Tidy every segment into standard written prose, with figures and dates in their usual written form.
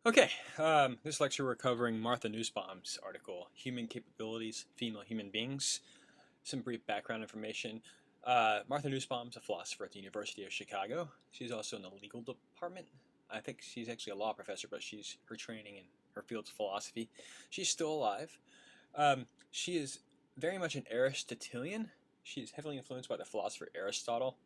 Okay, this lecture we're covering Martha Nussbaum's article, Human Capabilities, Female Human Beings. Some brief background information. Martha Nussbaum's a philosopher at the University of Chicago. She's also in the legal department. I think she's actually a law professor, but her training in her field's philosophy. She's still alive. She is very much an Aristotelian. She's heavily influenced by the philosopher Aristotle.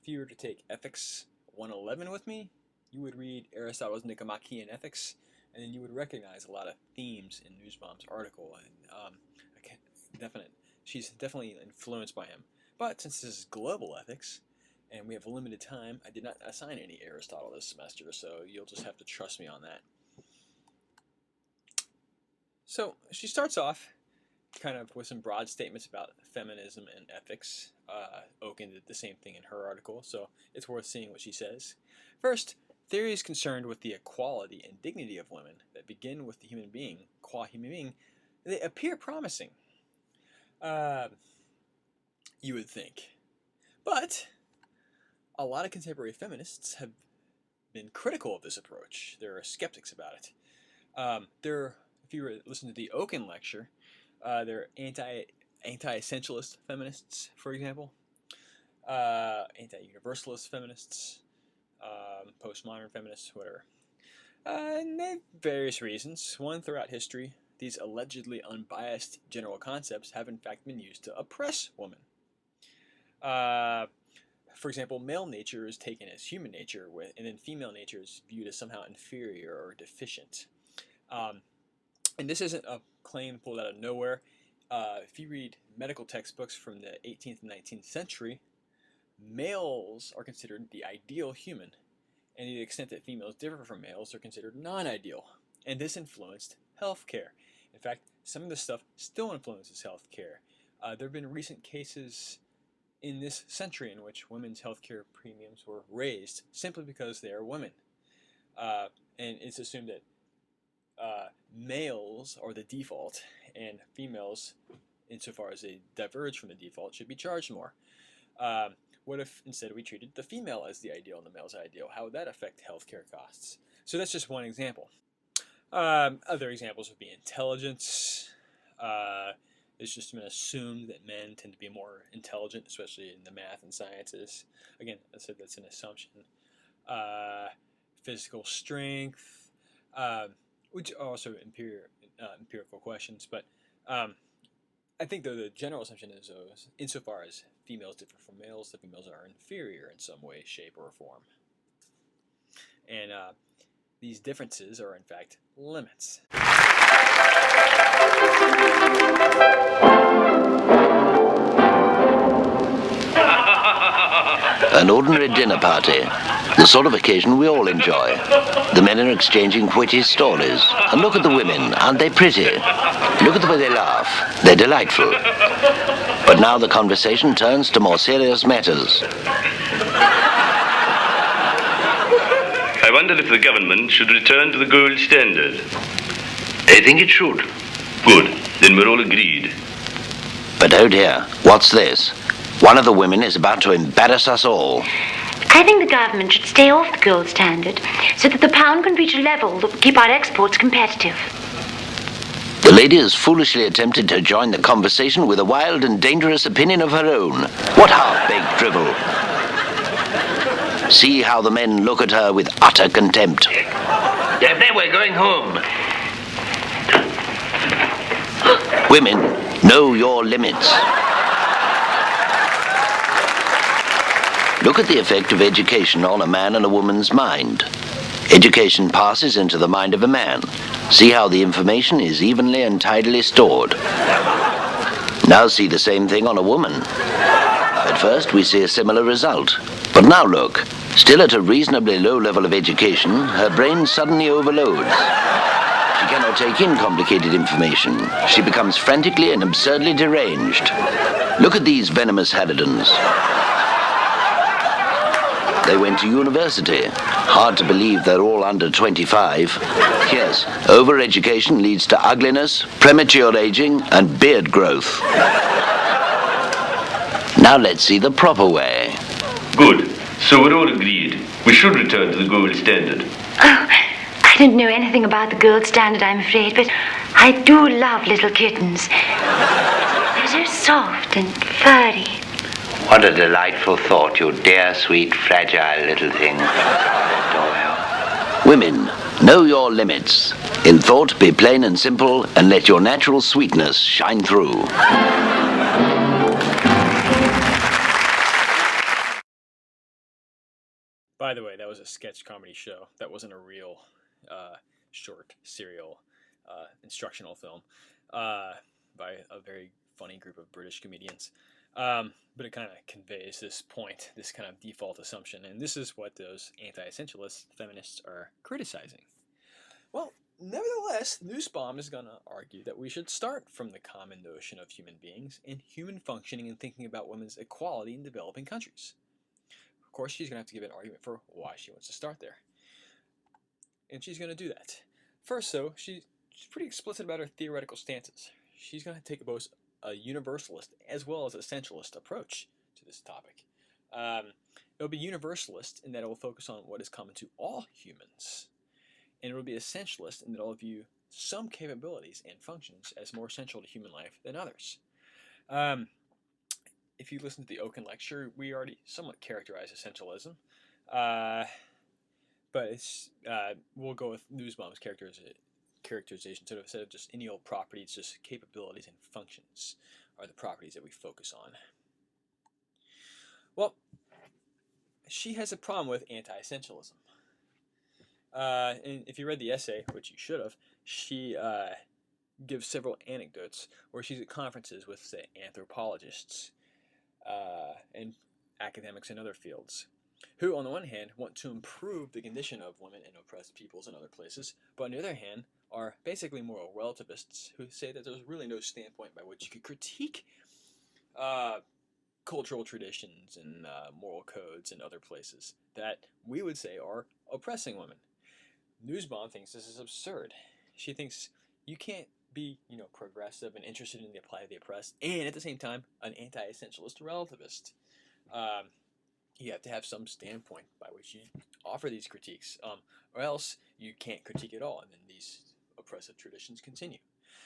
If you were to take Ethics 111 with me, you would read Aristotle's Nicomachean Ethics, and then you would recognize a lot of themes in Nussbaum's article. And she's definitely influenced by him. But since this is global ethics, and we have a limited time, I did not assign any Aristotle this semester, so you'll just have to trust me on that. So she starts off kind of with some broad statements about feminism and ethics. Oken did the same thing in her article, so it's worth seeing what she says. First, theories concerned with the equality and dignity of women that begin with the human being, qua human being, they appear promising. You would think. But a lot of contemporary feminists have been critical of this approach. There are skeptics about it. If you listen to the Oken lecture, there are anti-essentialist feminists, for example, anti-universalist feminists, postmodern feminists, whatever. And they have various reasons. One, throughout history, these allegedly unbiased general concepts have in fact been used to oppress women. For example, male nature is taken as human nature, and then female nature is viewed as somehow inferior or deficient. And this isn't a claim pulled out of nowhere. If you read medical textbooks from the 18th and 19th century, males are considered the ideal human, and to the extent that females differ from males, they're considered non-ideal. And this influenced healthcare. In fact, some of this stuff still influences healthcare. There have been recent cases in this century in which women's healthcare premiums were raised simply because they are women. And it's assumed that males are the default, and females, insofar as they diverge from the default, should be charged more. What if instead we treated the female as the ideal and the male's ideal? How would that affect healthcare costs? So that's just one example. Other examples would be intelligence. It's just been assumed that men tend to be more intelligent, especially in the math and sciences. Again, I said that's an assumption. Physical strength, which are also empirical questions, but I think though the general assumption is insofar as females differ from males, the females are inferior in some way, shape, or form. And these differences are in fact limits. An ordinary dinner party, the sort of occasion we all enjoy. The men are exchanging witty stories. And look at the women, aren't they pretty? Look at the way they laugh, they're delightful. But now the conversation turns to more serious matters. I wonder if the government should return to the gold standard. I think it should. Good, then we're all agreed. But oh dear, what's this? One of the women is about to embarrass us all. I think the government should stay off the gold standard so that the pound can reach a level that will keep our exports competitive. The lady has foolishly attempted to join the conversation with a wild and dangerous opinion of her own. What half-baked drivel. See how the men look at her with utter contempt. Daphne, we're going home. Women, know your limits. Look at the effect of education on a man and a woman's mind. Education passes into the mind of a man. See how the information is evenly and tidily stored. Now see the same thing on a woman. At first we see a similar result. But now look, still at a reasonably low level of education, her brain suddenly overloads. She cannot take in complicated information. She becomes frantically and absurdly deranged. Look at these venomous harridans. They went to university. Hard to believe they're all under 25. Yes, overeducation leads to ugliness, premature aging, and beard growth. Now let's see the proper way. Good. So we're all agreed. We should return to the gold standard. Oh, I I don't know anything about the gold standard, I'm afraid, but I do love little kittens. They're so soft and furry. What a delightful thought, you dear, sweet, fragile little thing. Adore you. Women, know your limits. In thought, be plain and simple, and let your natural sweetness shine through. By the way, that was a sketch comedy show. That wasn't a real short serial instructional film by a very funny group of British comedians. But it kind of conveys this point, this kind of default assumption, and this is what those anti-essentialist feminists are criticizing. Well, nevertheless, Nussbaum is going to argue that we should start from the common notion of human beings and human functioning and thinking about women's equality in developing countries. Of course, she's going to have to give an argument for why she wants to start there. And she's going to do that. First, though, she's pretty explicit about her theoretical stances. She's going to take both a universalist as well as essentialist approach to this topic. It'll be universalist in that it will focus on what is common to all humans. And it will be essentialist in that it will view some capabilities and functions as more essential to human life than others. If you listen to the Oaken lecture, we already somewhat characterize essentialism. But we'll go with Nussbaum's characterization. So instead of just any old properties, just capabilities and functions are the properties that we focus on. Well, she has a problem with anti-essentialism. And if you read the essay, which you should have, she gives several anecdotes where she's at conferences with, say, anthropologists and academics in other fields, who, on the one hand, want to improve the condition of women in oppressed peoples and other places, but on the other hand, are basically moral relativists who say that there's really no standpoint by which you could critique cultural traditions and moral codes in other places that we would say are oppressing women. Nussbaum thinks this is absurd. She thinks you can't be, progressive and interested in the plight of the oppressed, and at the same time, an anti-essentialist relativist. You have to have some standpoint by which you offer these critiques, or else you can't critique at all, and then these oppressive traditions continue.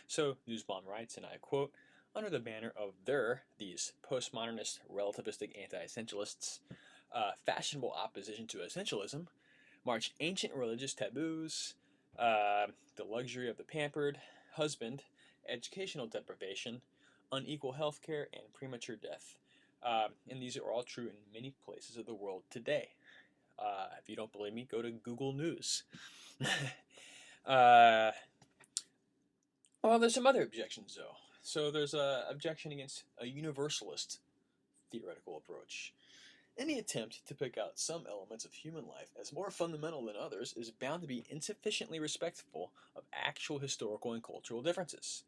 So Nussbaum writes, and I quote, "Under the banner of these postmodernist relativistic anti-essentialists, fashionable opposition to essentialism, march ancient religious taboos, the luxury of the pampered husband, educational deprivation, unequal health care, and premature death. And these are all true in many places of the world today. If you don't believe me, go to Google News." Well, there's some other objections, though. So there's an objection against a universalist theoretical approach. Any attempt to pick out some elements of human life as more fundamental than others is bound to be insufficiently respectful of actual historical and cultural differences.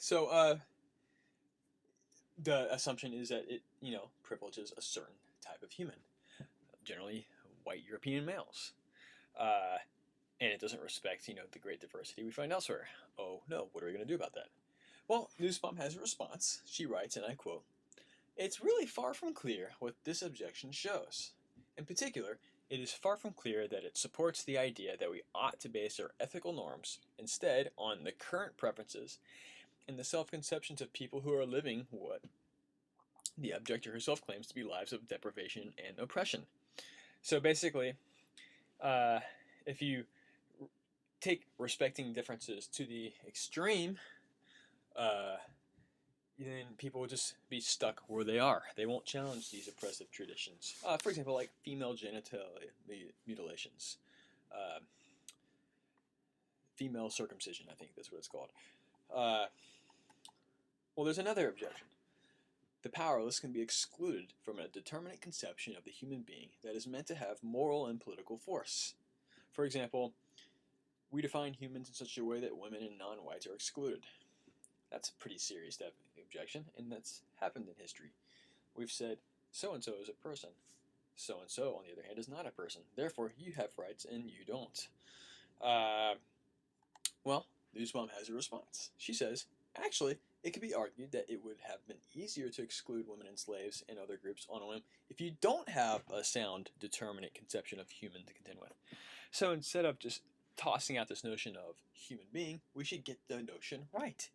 So the assumption is that it, privileges a certain type of human, generally white European males. And it doesn't respect, the great diversity we find elsewhere. Oh no, what are we going to do about that? Well, Nussbaum has a response. She writes, and I quote, "It's really far from clear what this objection shows. In particular, it is far from clear that it supports the idea that we ought to base our ethical norms instead on the current preferences and the self-conceptions of people who are living what the objector herself claims to be lives of deprivation and oppression." So basically, if you take respecting differences to the extreme, then people will just be stuck where they are. They won't challenge these oppressive traditions. For example, like female genital mutilations. Female circumcision, I think that's what it's called. Well, there's another objection. The powerless can be excluded from a determinate conception of the human being that is meant to have moral and political force. For example, we define humans in such a way that women and non-whites are excluded. That's a pretty serious objection, and that's happened in history. We've said, so-and-so is a person. So-and-so, on the other hand, is not a person. Therefore, you have rights and you don't. Well, Nussbaum has a response. She says, actually, It could be argued that it would have been easier to exclude women and slaves and other groups on a whim if you don't have a sound, determinate conception of human to contend with. So instead of just tossing out this notion of human being, we should get the notion right.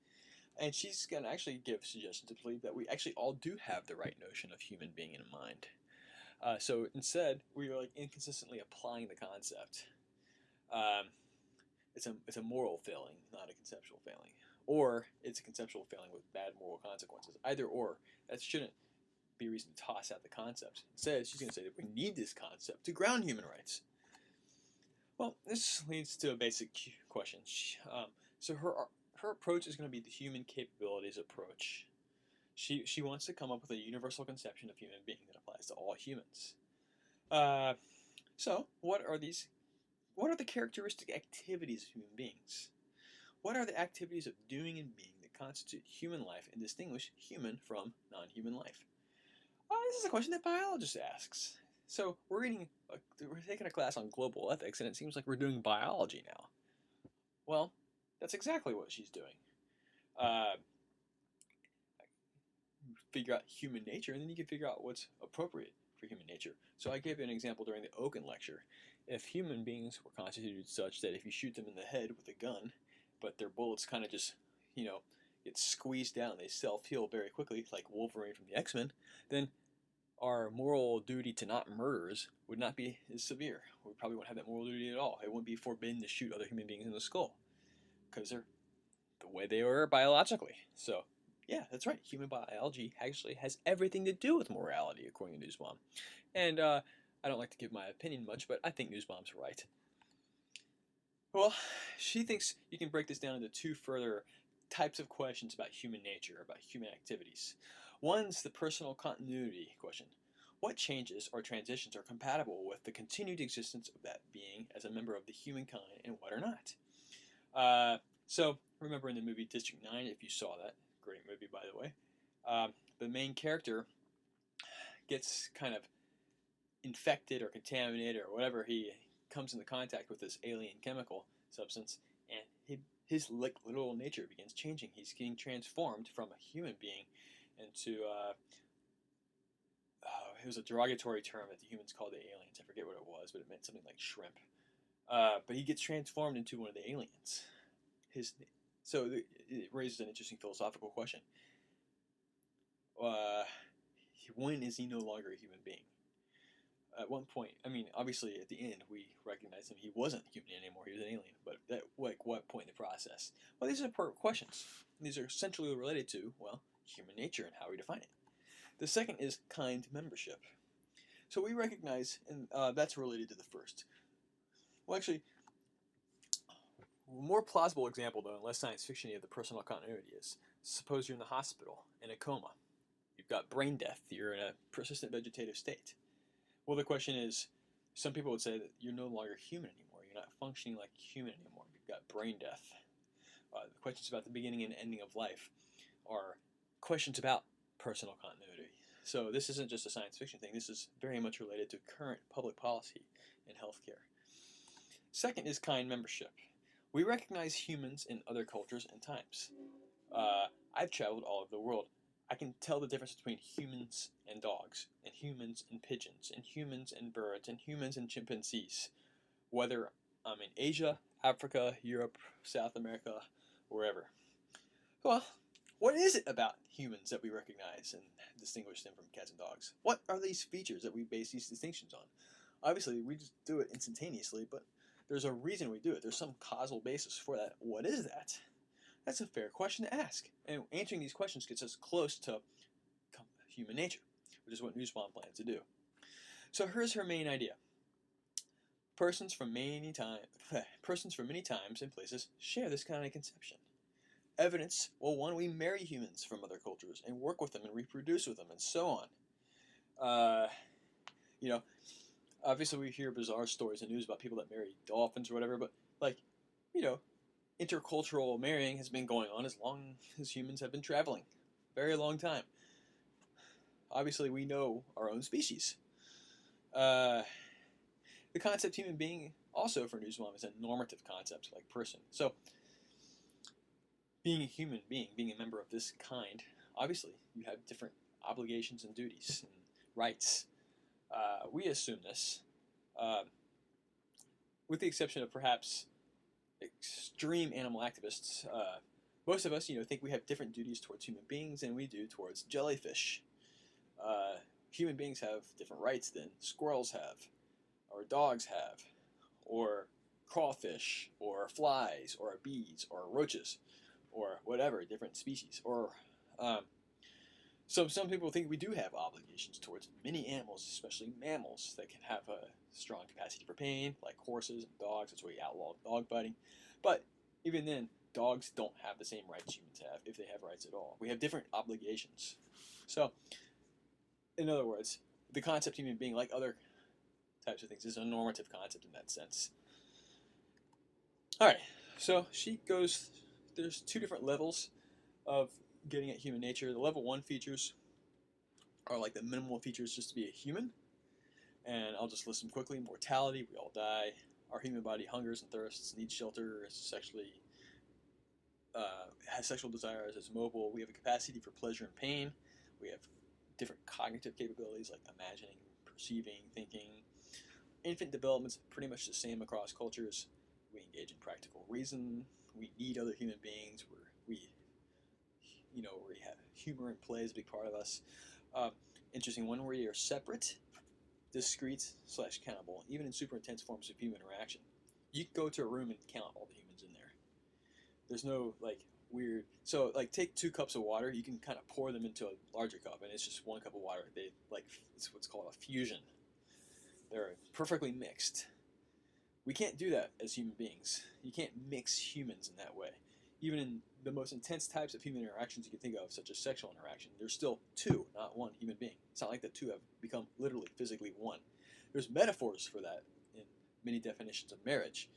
And she's going to actually give suggestions to believe that we actually all do have the right notion of human being in mind. So instead, we are like inconsistently applying the concept. It's a moral failing, not a conceptual failing. Or it's a conceptual failing with bad moral consequences. Either or. That shouldn't be a reason to toss out the concept. Instead, she's going to say that we need this concept to ground human rights. Well, this leads to a basic question. So her approach is going to be the human capabilities approach. She wants to come up with a universal conception of human being that applies to all humans. So what are the characteristic activities of human beings? What are the activities of doing and being that constitute human life and distinguish human from non-human life? This is a question that biologists asks. So we're taking a class on global ethics, and it seems like we're doing biology now. Well, that's exactly what she's doing. Figure out human nature, and then you can figure out what's appropriate for human nature. So I gave you an example during the Oaken lecture. If human beings were constituted such that if you shoot them in the head with a gun, but their bullets kind of just, get squeezed down, they self-heal very quickly, like Wolverine from the X-Men, then our moral duty to not murderers would not be as severe. We probably wouldn't have that moral duty at all. It wouldn't be forbidden to shoot other human beings in the skull because they're the way they are biologically. So, yeah, that's right. Human biology actually has everything to do with morality, according to Nussbaum. And I don't like to give my opinion much, but I think Nussbaum's right. Well, she thinks you can break this down into two further types of questions about human nature, about human activities. One's the personal continuity question. What changes or transitions are compatible with the continued existence of that being as a member of the humankind, and what are not? So, remember in the movie District 9, if you saw that, great movie by the way, the main character gets kind of infected or contaminated or whatever, he comes into contact with this alien chemical substance, and his literal nature begins changing. He's getting transformed from a human being into it was a derogatory term that the humans called the aliens. I forget what it was, but it meant something like shrimp. But he gets transformed into one of the aliens. So it raises an interesting philosophical question. When is he no longer a human being? At one point, obviously at the end we recognize him. He wasn't human anymore. He was an alien. But at what point in the process? Well, these are important questions. These are essentially related to, human nature and how we define it. The second is kind membership. So we recognize, and that's related to the first. Well, actually, a more plausible example, though, and less science fiction-y of the personal continuity is, suppose you're in the hospital in a coma. You've got brain death. You're in a persistent vegetative state. Well, the question is, some people would say that you're no longer human anymore. You're not functioning like human anymore. You've got brain death. The questions about the beginning and ending of life are questions about personal continuity. So this isn't just a science fiction thing. This is very much related to current public policy in healthcare. Second is kind membership. We recognize humans in other cultures and times. I've traveled all over the world. I can tell the difference between humans and dogs, and humans and pigeons, and humans and birds, and humans and chimpanzees. Whether I'm in Asia, Africa, Europe, South America, wherever. Well, what is it about humans that we recognize and distinguish them from cats and dogs? What are these features that we base these distinctions on? Obviously, we just do it instantaneously, but there's a reason we do it. There's some causal basis for that. What is that? That's a fair question to ask. And answering these questions gets us close to human nature, which is what Nussbaum plans to do. So here's her main idea. Persons from many times and places share this kind of conception. Evidence, well, one, we marry humans from other cultures and work with them and reproduce with them and so on. Obviously we hear bizarre stories in the news about people that marry dolphins or whatever, but intercultural marrying has been going on as long as humans have been traveling. Very long time. Obviously we know our own species. The concept human being also for Nussbaum is a normative concept like person. So being a human being, being a member of this kind, obviously you have different obligations and duties and rights. We assume this, with the exception of perhaps extreme animal activists. Most of us, think we have different duties towards human beings than we do towards jellyfish. Human beings have different rights than squirrels have, or dogs have, or crawfish, or flies, or bees, or roaches, or whatever, different species. Or so some people think we do have obligations towards many animals, especially mammals, that can have a strong capacity for pain, like horses and dogs. That's why we outlaw dog biting. But even then, dogs don't have the same rights humans have, if they have rights at all. We have different obligations. So, in other words, the concept of human being, like other types of things, is a normative concept in that sense. Alright, so she goes, there's two different levels of getting at human nature. The level 1 features are like the minimal features just to be a human. And I'll just list them quickly. Mortality, we all die. Our human body hungers and thirsts, needs shelter, is sexually, has sexual desires, is mobile. We have a capacity for pleasure and pain. We have different cognitive capabilities like imagining, perceiving, thinking. Infant development's pretty much the same across cultures. We engage in practical reason. We need other human beings. We have humor and play is a big part of us. Interesting one, where you're separate, discrete / countable, even in super intense forms of human interaction. You can go to a room and count all the humans in there. There's no weird. So take 2 cups of water. You can kind of pour them into a larger cup, and it's just 1 cup of water. It's what's called a fusion. They're perfectly mixed. We can't do that as human beings. You can't mix humans in that way. Even in the most intense types of human interactions you can think of, such as sexual interaction, there's still 2, not 1 human being. It's not like the 2 have become literally, physically 1. There's metaphors for that in many definitions of marriage.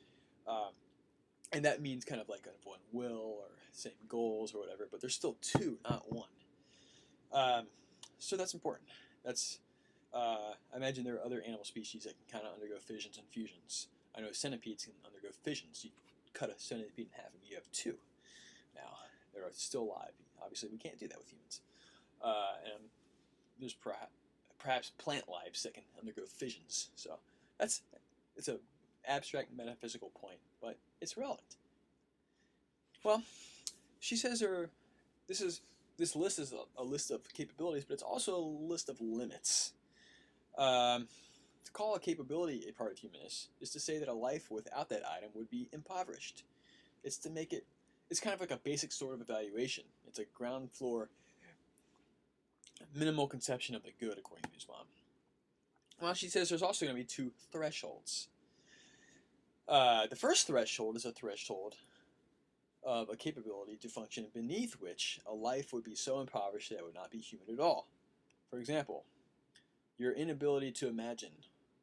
And that means kind of like one will or same goals or whatever, but there's still 2, not 1. So that's important. I imagine there are other animal species that can kind of undergo fissions and fusions. I know centipedes can undergo fissions. You cut a centipede in half and you have 2. Now, they're still alive. Obviously, we can't do that with humans. And there's perhaps plant lives that can undergo fissions. So it's an abstract metaphysical point, but it's relevant. Well, she says this list is a list of capabilities, but it's also a list of limits. To call a capability a part of humanness is to say that a life without that item would be impoverished. It's to make it. It's kind of like a basic sort of evaluation. It's a ground floor, minimal conception of the good, according to Nussbaum. Well, she says there's also going to be 2 thresholds. The first threshold is a threshold of a capability to function beneath which a life would be so impoverished that it would not be human at all. For example, your inability to imagine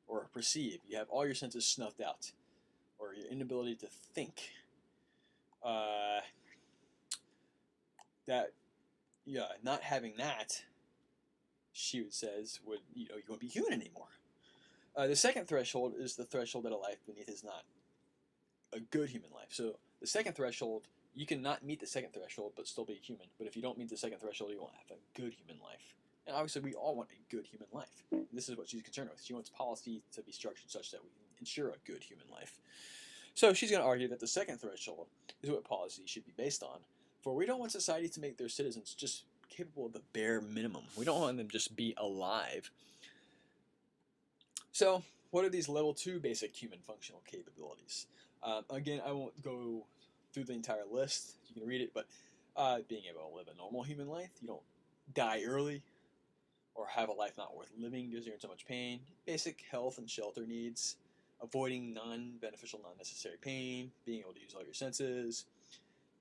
or perceive. You have all your senses snuffed out. Or your inability to think. Not having that, she says, you won't be human anymore. The second threshold is the threshold that a life beneath is not a good human life. So the second threshold, you can not meet the second threshold but still be human. But if you don't meet the second threshold, you won't have a good human life. And obviously, we all want a good human life. This is what she's concerned with. She wants policy to be structured such that we can ensure a good human life. So she's going to argue that the second threshold is what policy should be based on. For we don't want society to make their citizens just capable of the bare minimum. We don't want them just be alive. So what are these level 2 basic human functional capabilities? Again, I won't go through the entire list. You can read it, but being able to live a normal human life. You don't die early or have a life not worth living because you're in so much pain. Basic health and shelter needs. Avoiding non-beneficial, non-necessary pain. Being able to use all your senses.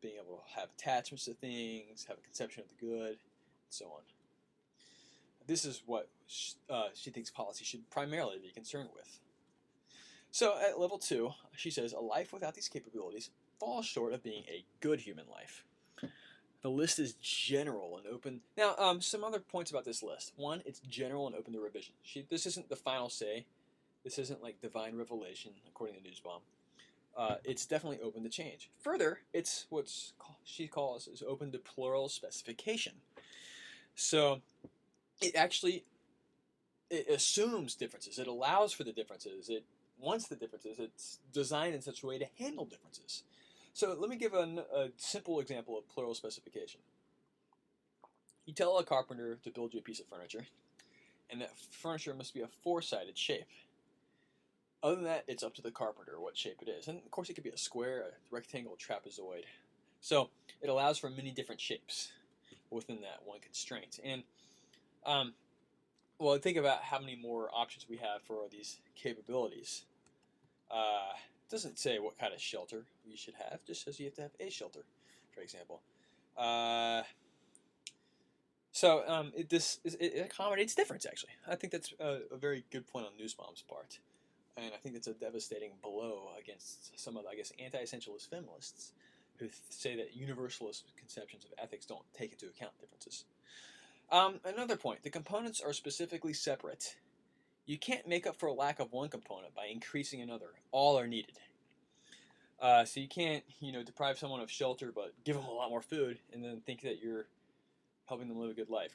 Being able to have attachments to things. Have a conception of the good. And so on. This is what she thinks policy should primarily be concerned with. So at level 2, she says, a life without these capabilities falls short of being a good human life. The list is general and open. Now, some other points about this list. 1, it's general and open to revision. This isn't the final say. This isn't like divine revelation, according to Nussbaum. it's definitely open to change. Further, it's she calls is open to plural specification. So it actually it assumes differences. It allows for the differences. It wants the differences. It's designed in such a way to handle differences. So let me give a simple example of plural specification. You tell a carpenter to build you a piece of furniture, and that furniture must be a four-sided shape. Other than that, it's up to the carpenter what shape it is. And of course, it could be a square, a rectangle, trapezoid. So it allows for many different shapes within that one constraint. And well, think about how many more options we have for these capabilities. It doesn't say what kind of shelter you should have. It just says you have to have a shelter, for example. It accommodates difference, actually. I think that's a very good point on Nussbaum's part. And I think it's a devastating blow against some of, I guess, anti-essentialist feminists who say that universalist conceptions of ethics don't take into account differences. Another point, the components are specifically separate. You can't make up for a lack of one component by increasing another. All are needed. So you can't, deprive someone of shelter but give them a lot more food and then think that you're helping them live a good life.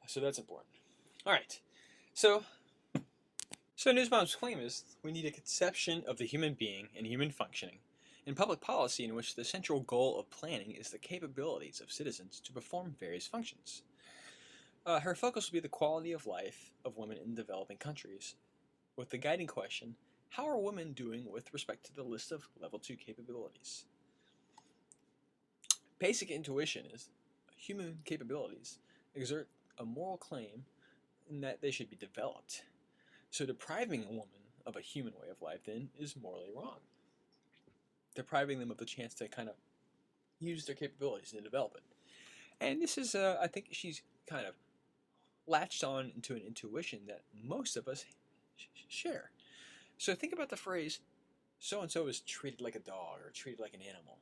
So that's important. All right. So Nussbaum's claim is we need a conception of the human being and human functioning in public policy in which the central goal of planning is the capabilities of citizens to perform various functions. Her focus will be the quality of life of women in developing countries, with the guiding question, how are women doing with respect to the list of level 2 capabilities? Basic intuition is human capabilities exert a moral claim in that they should be developed. So depriving a woman of a human way of life, then, is morally wrong. Depriving them of the chance to kind of use their capabilities and develop it. And this is, I think she's kind of latched on into an intuition that most of us share. So think about the phrase, so-and-so is treated like a dog or treated like an animal,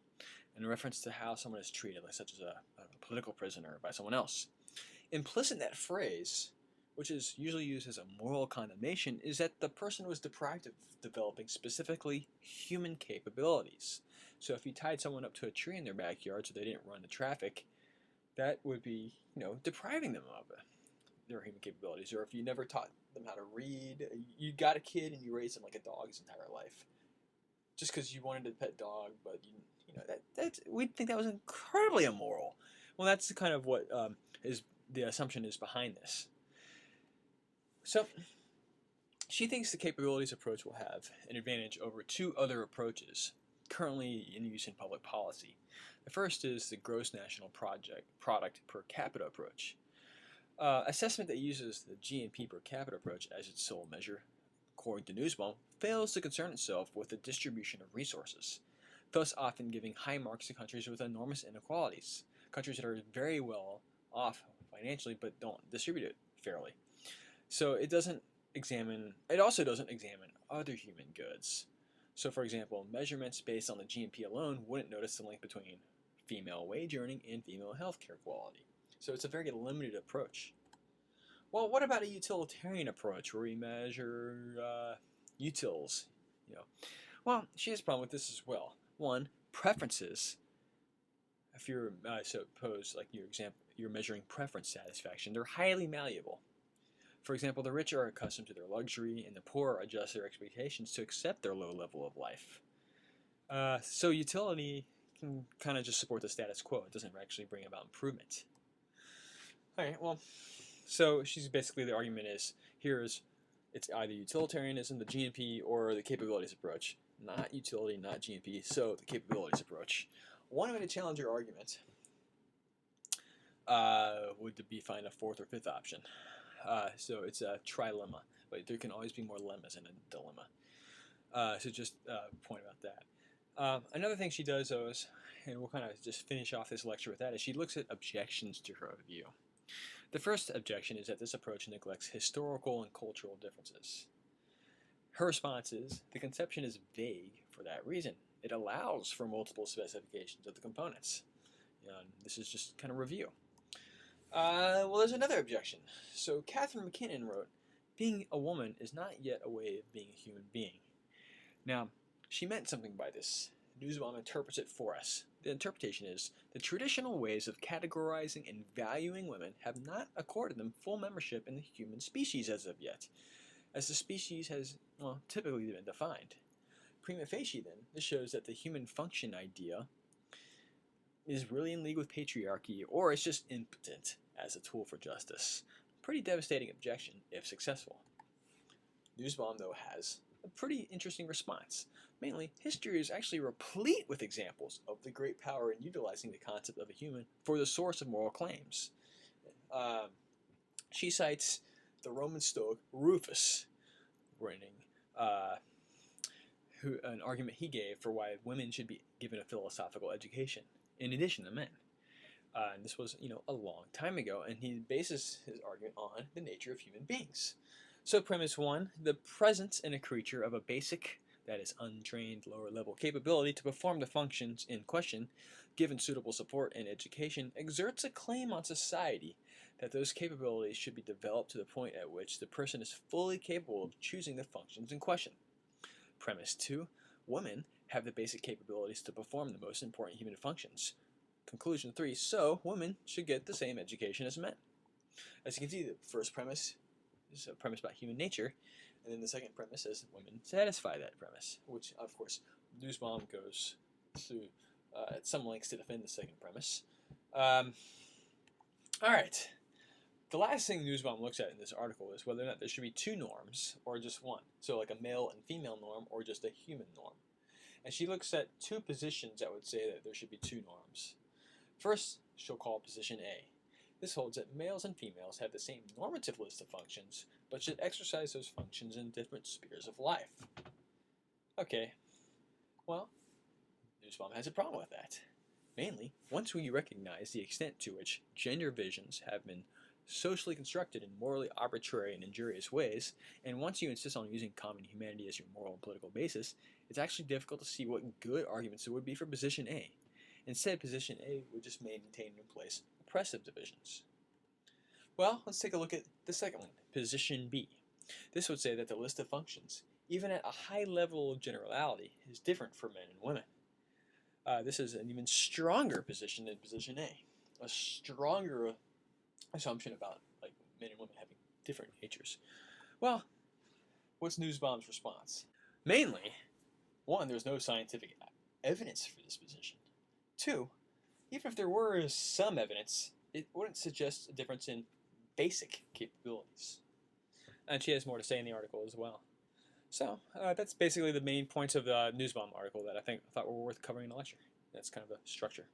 in reference to how someone is treated, like such as a political prisoner by someone else. Implicit in that phrase, which is usually used as a moral condemnation, is that the person was deprived of developing specifically human capabilities. So if you tied someone up to a tree in their backyard so they didn't run the traffic, that would be, depriving them of their human capabilities. Or if you never taught them how to read, you got a kid and you raised him like a dog his entire life, just because you wanted a pet dog, but we'd think that was incredibly immoral. Well, that's kind of what is the assumption is behind this. So she thinks the capabilities approach will have an advantage over two other approaches currently in use in public policy. The first is the gross national product per capita approach. Assessment that uses the GNP per capita approach as its sole measure, according to Nussbaum, fails to concern itself with the distribution of resources, thus often giving high marks to countries with enormous inequalities, countries that are very well off financially but don't distribute it fairly. So it also doesn't examine other human goods. So for example, measurements based on the GNP alone wouldn't notice the link between female wage earning and female healthcare quality. So it's a very limited approach. Well, what about a utilitarian approach where we measure utils? Well, she has a problem with this as well. One, preferences. If you're suppose like you're measuring preference satisfaction, they're highly malleable. For example, the rich are accustomed to their luxury, and the poor adjust their expectations to accept their low level of life. So utility can kind of just support the status quo. It doesn't actually bring about improvement. All right, well, so she's basically, the argument is, it's either utilitarianism, the GNP, or the capabilities approach. Not utility, not GNP, so the capabilities approach. One way to challenge your argument would be find a fourth or fifth option. So it's a trilemma, but there can always be more lemmas in a dilemma. So just point about that. Another thing she does, though, is, and we'll kind of just finish off this lecture with that, is she looks at objections to her view. The first objection is that this approach neglects historical and cultural differences. Her response is, the conception is vague for that reason. It allows for multiple specifications of the components. This is just kind of review. Well, there's another objection. So Catherine McKinnon wrote, being a woman is not yet a way of being a human being. Now, she meant something by this. Nussbaum interprets it for us. The interpretation is, the traditional ways of categorizing and valuing women have not accorded them full membership in the human species as of yet, as the species has, well, typically been defined. Prima facie, then, this shows that the human function idea is really in league with patriarchy, or it's just impotent as a tool for justice. Pretty devastating objection, if successful. Nussbaum, though, has a pretty interesting response. Mainly, history is actually replete with examples of the great power in utilizing the concept of a human for the source of moral claims. She cites the Roman Stoic Rufus, an argument he gave for why women should be given a philosophical education, in addition to men. And this was, a long time ago, and he bases his argument on the nature of human beings. So premise 1, the presence in a creature of a basic, that is untrained, lower-level capability to perform the functions in question, given suitable support and education, exerts a claim on society that those capabilities should be developed to the point at which the person is fully capable of choosing the functions in question. Premise 2, women have the basic capabilities to perform the most important human functions. Conclusion 3, so women should get the same education as men. As you can see, the first premise is a premise about human nature, and then the second premise says women satisfy that premise, which, of course, Nussbaum goes through at some lengths to defend the second premise. All right. The last thing Nussbaum looks at in this article is whether or not there should be two norms or just one. So like a male and female norm or just a human norm. And she looks at two positions that would say that there should be two norms. First, she'll call position A. This holds that males and females have the same normative list of functions, but should exercise those functions in different spheres of life. Okay, well, Nussbaum has a problem with that. Mainly, once we recognize the extent to which gender visions have been socially constructed in morally arbitrary and injurious ways, and once you insist on using common humanity as your moral and political basis, it's actually difficult to see what good arguments there would be for position A. Instead, position A would just maintain in place oppressive divisions. Well, let's take a look at the second one, position B. This would say that the list of functions, even at a high level of generality, is different for men and women. This is an even stronger position than position A. A stronger assumption about men and women having different natures. Well, what's Nussbaum's response? Mainly, one, there's no scientific evidence for this position. Two, even if there were some evidence, it wouldn't suggest a difference in basic capabilities. And she has more to say in the article as well. So that's basically the main points of the Nussbaum article that I thought were worth covering in the lecture. That's kind of the structure.